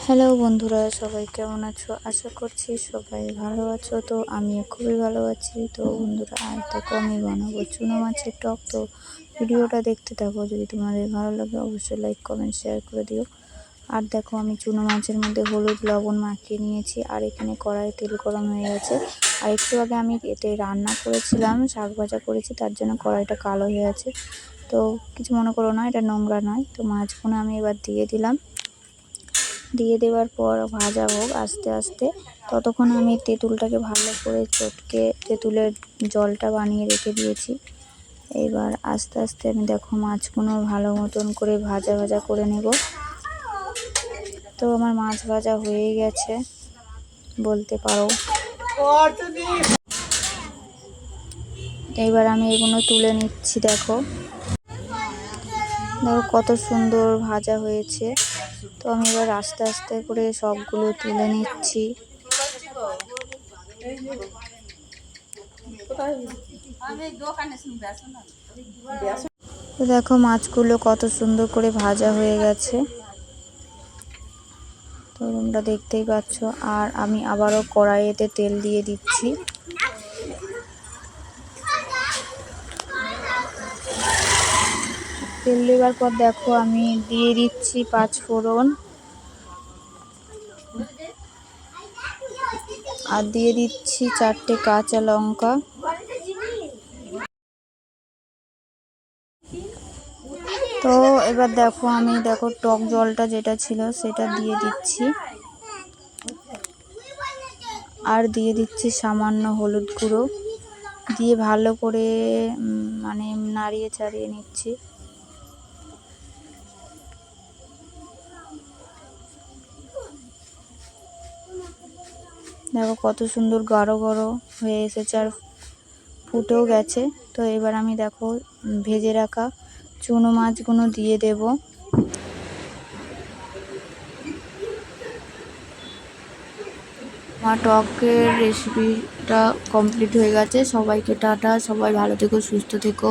Hello বন্ধুরা, সবাই কেমন আছো? আশা করছি সবাই ভালো আছো। তো আমি খুবই ভালো আছি। তো বন্ধুরা, আজ দেখো আমি বানাবো চুনো মাছের টক। তো ভিডিওটা দেখতে থাকো। যদি তোমাদের ভালো লাগে অবশ্যই লাইক কমেন্ট শেয়ার করে দিও। আর দেখো আমি চুনো মাছের মধ্যে হলুদ লবণ মাখিয়ে নিয়েছি। আর এখানে কড়াই তেল গরম হয়ে গেছে। আর একটু আগে আমি এতে রান্না করেছিলাম, শাক ভাজা করেছি, তার জন্য কড়াইটা কালো হয়ে আছে। তো কিছু মনে করো না, এটা নোংরা নয়। তো মাছগুলো আমি এবার দিয়ে দিলাম। দিয়ে দেওয়ার পর ভাজা হোক আস্তে আস্তে। ততক্ষণ আমি তেঁতুলটাকে ভালো করে চটকে তেঁতুলের জলটা বানিয়ে রেখে দিয়েছি। এবার আস্তে আস্তে আমি দেখো মাছগুলো ভালো মতন করে ভাজা ভাজা করে নেব। তো আমার মাছ ভাজা হয়ে গেছে বলতে পারো। এবার আমি এগুলো তুলে নিচ্ছি। দেখো দেখো কত সুন্দর ভাজা হয়েছে। তো আমি এবার আস্তে আস্তে করে সবগুলো তুলে নিচ্ছি। তো দেখো মাছগুলো কত সুন্দর করে ভাজা হয়ে গেছে, তো তোমরা দেখতেই পাচ্ছ। আর আমি আবারও কড়াইতে তেল দিয়ে দিচ্ছি। তেল দেওয়ার পর দেখো আমি দিয়ে দিচ্ছি 5 ফোড়ন, আর দিয়ে দিচ্ছি 4টে কাঁচা লঙ্কা। তো এবার দেখো আমি টক জলটা যেটা ছিল সেটা দিয়ে দিচ্ছি। আর দিয়ে দিচ্ছি সামান্য হলুদ গুঁড়ো, দিয়ে ভালো করে নাড়িয়ে চাড়িয়ে নিচ্ছি। দেখো কত সুন্দর গাঢ় গাঢ় হয়ে এসেছে আর ফুটেও গেছে। তো এবার আমি দেখো ভেজে রাখা চুনো মাছগুলো দিয়ে দেব। আমার টকের রেসিপিটা কমপ্লিট হয়ে গেছে। সবাইকে টাটা, সবাই ভালো থেকো, সুস্থ থেকো।